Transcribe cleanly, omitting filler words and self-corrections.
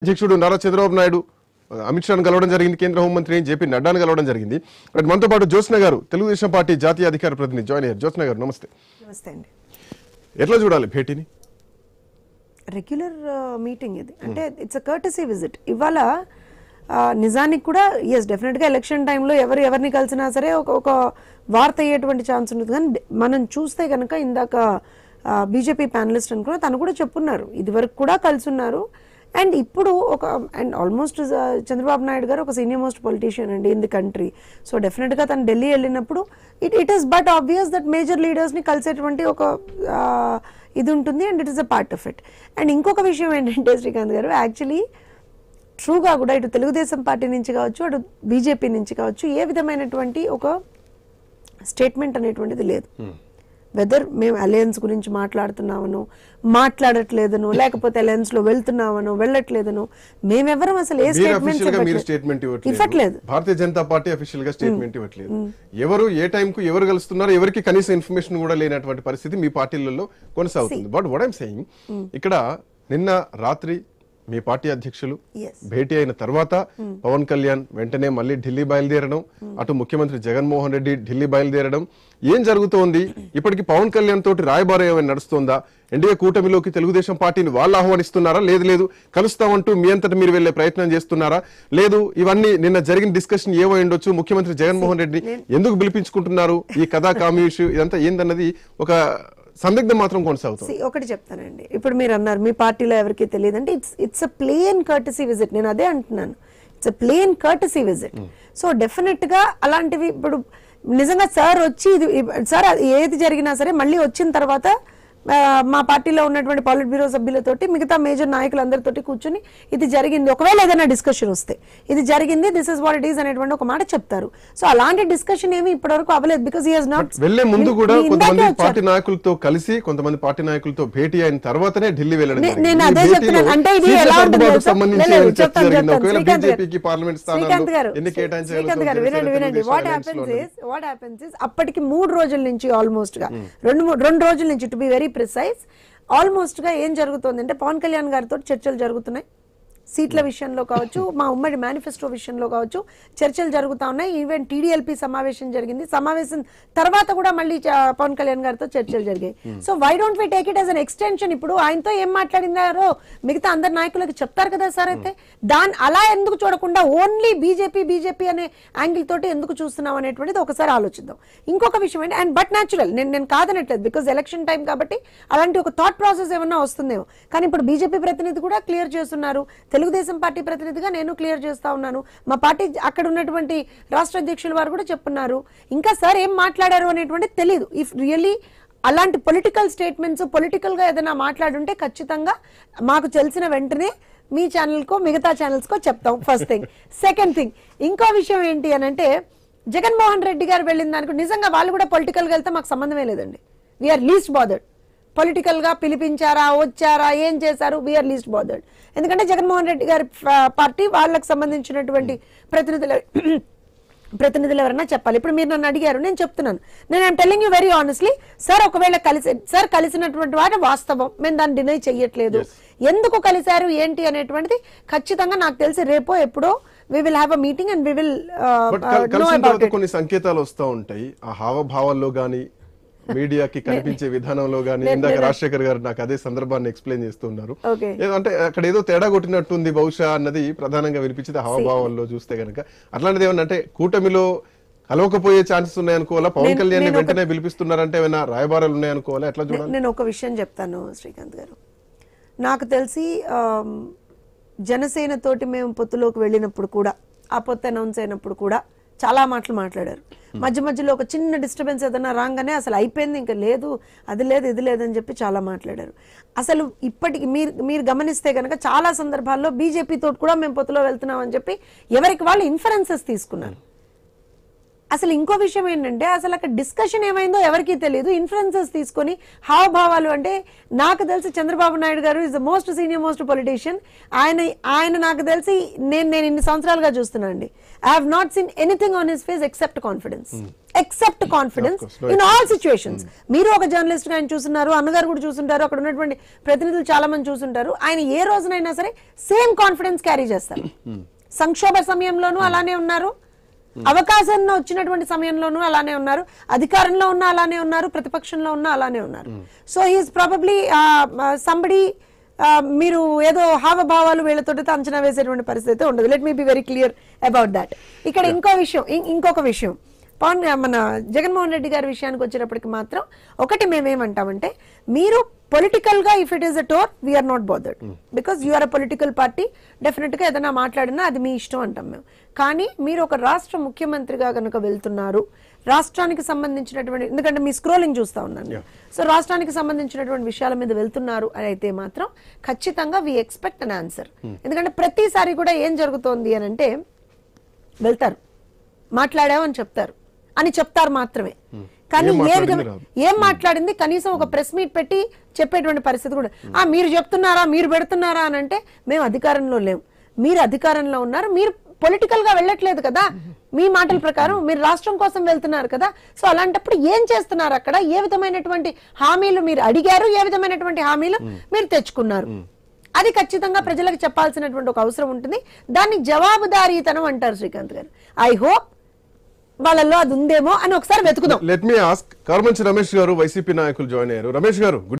అధ్యక్షుడు నారా చంద్రబాబు నాయుడు అమిత్ షాను కలవడం జరిగింది. కేంద్ర హోంమంత్రి జేపీ నడ్డాను కలవడం జరిగింది. మనతో పాటు జ్యోత్స్న గారు తెలుగుదేశం పార్టీ జాతీయ అధికార ప్రతినిధి జాయిన్ అయ్యారు. జ్యోత్స్న గారు నమస్తే. నమస్తే అండి. ఎట్లా చూడాలి భేటీని? రెగ్యులర్ మీటింగ్ ఇది, అంటే ఇట్స్ అ కర్టసీ విజిట్. ఇవాళ నిజానికి కూడా ఎస్ డెఫినెట్గా ఎలక్షన్ టైంలో ఎవరిని కలిసినా సరే ఒక వార్త అయ్యేటువంటి ఛాన్స్ ఉంటుంది. కానీ మనం చూస్తే కనుక ఇందాక బీజేపీ ప్యానలిస్ట్ అని కూడా తను కూడా చెప్పున్నారు, ఇది వరకు కూడా కలిసి ఉన్నారు. అండ్ ఇప్పుడు అండ్ ఆల్మోస్ట్ చంద్రబాబు నాయుడు గారు ఒక సీనియర్ మోస్ట్ పొలిటీషియన్ అండి ఇన్ ది కంట్రీ. సో డెఫినెట్గా తను ఢిల్లీ వెళ్ళినప్పుడు it is but obvious that major లీడర్స్ని కలిసేటువంటి ఒక ఇది ఉంటుంది. And it is a part of it. And ఇంకొక విషయం ఏంటంటే శ్రీకాంత్ గారు, యాక్చువల్లీ ట్రూగా కూడా ఇటు తెలుగుదేశం పార్టీ నుంచి కావచ్చు, అటు బీజేపీ నుంచి కావచ్చు, ఏ విధమైనటువంటి ఒక స్టేట్మెంట్ అనేటువంటిది లేదు. వెదర్ మేము అలయన్స్ గురించి మాట్లాడట్లేదను, లేకపోతే అలయన్స్ లో వెళ్తున్నామను వెళ్ళట్లేదను, మేమెవరం అసలు ఏ స్టేట్మెంట్ ఇవ్వట్లేదు. భారతీయ జనతా పార్టీ అఫీషియల్ గా స్టేట్మెంట్ ఇవ్వట్లేదు. ఎవరు ఏ టైం కు ఎవరు కలుస్తున్నారు ఎవరికి కనీస ఇన్ఫర్మేషన్ కూడా లేనటువంటి పరిస్థితి మీ పార్టీలలో కొనసాగుతుంది. బట్ వాట్ ఐమ్ సేయింగ్, ఇక్కడ నిన్న రాత్రి మీ పార్టీ అధ్యక్షులు భేటీ అయిన తర్వాత పవన్ కళ్యాణ్ వెంటనే మళ్ళీ ఢిల్లీ బయలుదేరడం, అటు ముఖ్యమంత్రి జగన్మోహన్ రెడ్డి ఢిల్లీ బయలుదేరడం, ఏం జరుగుతోంది? ఇప్పటికి పవన్ కళ్యాణ్ తోటి రాయబారం ఏమైనా నడుస్తోందా? ఎన్డీఏ కూటమిలోకి తెలుగుదేశం పార్టీని వాళ్ళు ఆహ్వానిస్తున్నారా? లేదు కలుస్తామంటూ మీ అంతటా మీరు వెళ్లే ప్రయత్నం చేస్తున్నారా? లేదు, ఇవన్నీ నిన్న జరిగిన డిస్కషన్ ఏవో ఉండొచ్చు, ముఖ్యమంత్రి జగన్మోహన్ రెడ్డి ఎందుకు పిలిపించుకుంటున్నారు, ఈ కథా కామ్యూష్ ఇదంతా ఏందన్నది ఒక సందిగ్ధం మాత్రం కొనసాగుతుంది. ఒకటి చెప్తానండి, ఇప్పుడు మీరు అన్నారు మీ పార్టీలో ఎవరికి తెలియదు అంటే it's a plain courtesy visit. నేను అదే అంటున్నాను, it's a plain courtesy visit. So definite గా అలాంటివి ఇప్పుడు నిజంగా సార్ వచ్చి సార్ ఏది జరిగినా సరే మళ్ళీ వచ్చిన తర్వాత మా పార్టీలో ఉన్నటువంటి పాలిట్ బ్యూరో సభ్యులతోటి మిగతా మేజర్ నాయకులందరితోటి కూర్చొని ఇది జరిగింది, ఒకవేళ ఏదైనా డిస్కషన్ వస్తే ఇది జరిగింది, this is what it is అనేటువంటి ఒక మాట చెప్తారు. సో అలాంటి డిస్కషన్ ఏమి ఇప్పటివరకు అవ్వలేదు. బికాస్ హి హస్ నాట్ వెళ్లే ముందు కూడా కొంతమంది పార్టీ నాయకులతో కలిసి కొంతమంది పార్టీ నాయకులతో భేటీ అయిన తర్వాతనే ఢిల్లీ వెళ్ళడం. నేను అదే చెప్తున్నాను, అంటే ఇది ఎలా ఉంటుంది వినండి. వాట్ హ్యాపెన్స్ ఇస్ అప్పటికి 3 రోజుల నుంచి ఆల్మోస్ట్ గా 2 రోజుల నుంచి, to be very precise, almost గా ఏం జరుగుతుంది అంటే పవన్ కళ్యాణ్ గారితో చర్చలు జరుగుతున్నాయి. సీట్ల విషయంలో కావచ్చు, మా ఉమ్మడి మేనిఫెస్టో విషయంలో కావచ్చు చర్చలు జరుగుతా ఉన్నాయి. ఈవెన్ టీడీఎల్పీ సమావేశం జరిగింది, సమావేశం తర్వాత కూడా మళ్ళీ పవన్ కళ్యాణ్ గారితో చర్చలు జరిగాయి. So why don't we take it as an extension? ఇప్పుడు ఆయనతో ఏం మాట్లాడినారో మిగతా అందరు నాయకులకి చెప్తారు కదా సార్. అయితే అలా ఎందుకు చూడకుండా ఓన్లీ బీజేపీ అనే యాంగిల్ తోటి ఎందుకు చూస్తున్నాం అనేటువంటిది ఒకసారి ఆలోచిద్దాం. ఇంకొక విషయం ఏంటి, అండ్ బట్ న్యాచురల్, నేను కాదనట్లేదు, బికాజ్ ఎలక్షన్ టైం కాబట్టి అలాంటి ఒక థాట్ ప్రాసెస్ ఏమన్నా వస్తుందేమో. కానీ ఇప్పుడు బీజేపీ ప్రతినిధి కూడా క్లియర్ చేస్తున్నారు, తెలుగుదేశం పార్టీ ప్రతినిధిగా నేను క్లియర్ చేస్తా ఉన్నాను, మా పార్టీ అక్కడ ఉన్నటువంటి రాష్ట్ర అధ్యక్షుల వారు కూడా చెప్తున్నారు. ఇంకా సార్ ఏం మాట్లాడారు అనేటువంటి తెలియదు. ఇఫ్ రియల్లీ అలాంటి పొలిటికల్ స్టేట్మెంట్స్ పొలిటికల్ గా ఏదైనా మాట్లాడుంటే ఖచ్చితంగా మాకు తెలిసిన వెంటనే మీ ఛానల్కో మిగతా ఛానల్స్కో చెప్తాం. First thing. సెకండ్ థింగ్, ఇంకో విషయం ఏంటి అని అంటే, జగన్మోహన్ రెడ్డి గారు వెళ్ళిన దానికి నిజంగా వాళ్ళు కూడా పొలిటికల్గా వెళ్తే మాకు సంబంధమే లేదండి. We are least bothered. పొలిటికల్ గా పిలిపించారా, వచ్చారా, ఏం చేశారు, వీఆర్ లీస్ట్ బాదర్డ్. ఎందుకంటే జగన్మోహన్ రెడ్డి గారి పార్టీ వాళ్ళకి సంబంధించినటువంటి ప్రతినిధులు ఎవరన్నా చెప్పాలి. ఇప్పుడు మీరు నన్ను అడిగారు, నేను చెప్తున్నాను, I'm telling you very honestly, sir ఒకవేళ కలిసినటువంటి వాటి వాస్తవం, మేము దాన్ని డినై చెయ్యట్లేదు. ఎందుకు కలిశారు ఏంటి అనేటువంటిది ఖచ్చితంగా నాకు తెలిసి రేపో ఎప్పుడో we will have a meeting and we will know about it. కొన్ని సంకేతాలు వస్తూ ఉంటాయి ఆ హావభావాల్లో గానీ మీడియాకి కనిపించే విధానంలో గానీ. ఇందాక రాజశేఖర్ గారు నాకు అదే సందర్భాన్ని ఎక్స్ప్లెయిన్ చేస్తున్నారు. అంటే అక్కడ ఏదో తేడా కొట్టినట్టుంది బహుశా అన్నది ప్రధానంగా వినిపించింది హావభావాల్లో చూస్తే గనక. అట్లాంటిది ఏమన్నా అంటే కూటమిలో కలవకపోయే ఛాన్సెస్ ఉన్నాయనుకోవాలా? పవన్ కళ్యాణ్ వెంటనే పిలిపిస్తున్నారంటే ఏమైనా రాయబారాలు ఉన్నాయనుకోవాలా? ఎట్లా చూడాలి? నేను ఒక విషయం చెప్తాను శ్రీకాంత్ గారు, నాకు తెలిసి జనసేన తోటి మేము పొత్తులోకి వెళ్ళినప్పుడు కూడా, ఆ పొత్తు అనౌన్స్ అయినప్పుడు కూడా చాలా మాటలు మాట్లాడారు. మధ్యలో ఒక చిన్న డిస్టర్బెన్స్ ఏదైనా రాగానే అసలు అయిపోయింది, ఇంకా లేదు, అది లేదు, ఇది లేదని చెప్పి చాలా మాట్లాడారు. అసలు ఇప్పటికి మీరు గమనిస్తే కనుక చాలా సందర్భాల్లో బీజేపీ తోటి కూడా మేము పొత్తులో వెళ్తున్నాం అని చెప్పి ఎవరికి వాళ్ళు ఇన్ఫరెన్సెస్ తీసుకున్నారు. అసలు ఇంకో విషయం ఏంటంటే అసలు అక్కడ డిస్కషన్ ఏమైందో ఎవరికీ తెలియదు. ఇన్ఫ్లుయెన్సెస్ తీసుకొని హావభావాలు, అంటే నాకు తెలిసి చంద్రబాబు నాయుడు గారు is the most senior most politician. ఆయన నాకు తెలిసి నేను ఇన్ని సంవత్సరాలుగా చూస్తున్నా అండి, I have not seen anything on his face except confidence in all situations. మీరు ఒక జర్నలిస్ట్ గా ఆయన చూస్తున్నారు, అన్నగారు కూడా చూస్తుంటారు, అక్కడ ఉన్నటువంటి ప్రతినిధులు చాలా మంది చూస్తుంటారు. ఆయన ఏ రోజునైనా సరే సేమ్ కాన్ఫిడెన్స్ క్యారీ చేస్తారు. సంక్షోభ సమయంలోనూ అలానే ఉన్నారు, అవకాశంలో వచ్చినటువంటి సమయంలోనూ అలానే ఉన్నారు, అధికారంలో ఉన్నా అలానే ఉన్నారు, ప్రతిపక్షంలో ఉన్నా అలానే ఉన్నారు. సో హీఈస్ ప్రాబబ్లీ సంబడి, మీరు ఏదో హావభావాలు వీళ్ళతో అంచనా వేసేటువంటి పరిస్థితి ఉండదు. Let me be very clear about that. ఇక్కడ ఇంకొక విషయం మన జగన్మోహన్ రెడ్డి గారి విషయానికి వచ్చేటప్పటికి మాత్రం ఒకటి మేమేమంటామంటే, మీరు పొలిటికల్ గా if it is a tour we are not bothered, because you are a political party, definite గా ఏదైనా మాట్లాడినా అది మీ ఇష్టం అంటాం మేము. కానీ మీరు ఒక రాష్ట్ర ముఖ్యమంత్రిగా కనుక వెళ్తున్నారు, రాష్ట్రానికి సంబంధించినటువంటి, ఎందుకంటే మీ స్క్రోలింగ్ చూస్తా ఉన్నాను, సో రాష్ట్రానికి సంబంధించినటువంటి విషయాల మీద వెళ్తున్నారు అని అయితే మాత్రం ఖచ్చితంగా వీ ఎక్స్పెక్ట్ అన్ ఆన్సర్. ఎందుకంటే ప్రతిసారి కూడా ఏం జరుగుతోంది అని అంటే, వెళ్తారు, మాట్లాడామని చెప్తారు మాత్రమే, కానీ ఏ విధంగా ఏం మాట్లాడింది కనీసం ఒక ప్రెస్ మీట్ పెట్టి చెప్పేటువంటి పరిస్థితి కూడా, మీరు చెప్తున్నారా, మీరు పెడుతున్నారా అని అంటే, మేము అధికారంలో లేము, మీరు అధికారంలో ఉన్నారు, మీరు పొలిటికల్ గా వెళ్ళట్లేదు కదా, మీ మాటల ప్రకారం మీరు రాష్ట్రం కోసం వెళ్తున్నారు కదా. సో అలాంటప్పుడు ఏం చేస్తున్నారు అక్కడ, ఏ విధమైనటువంటి హామీలు మీరు అడిగారు, ఏ విధమైనటువంటి హామీలు మీరు తెచ్చుకున్నారు, అది ఖచ్చితంగా ప్రజలకు చెప్పాల్సినటువంటి ఒక అవసరం ఉంటుంది. దాన్ని జవాబుదారీతనం అంటారు శ్రీకాంత్ గారు. ఐ హోప్ వాళ్ళల్లో అది ఉందేమో అని ఒకసారి వెతుకుదాం. లెట్ మీ ఆస్క్, కర్మంచి రమేష్ గారు వైసీపీ నాయకులు జాయిన్ అయ్యారు. రమేష్ గారు,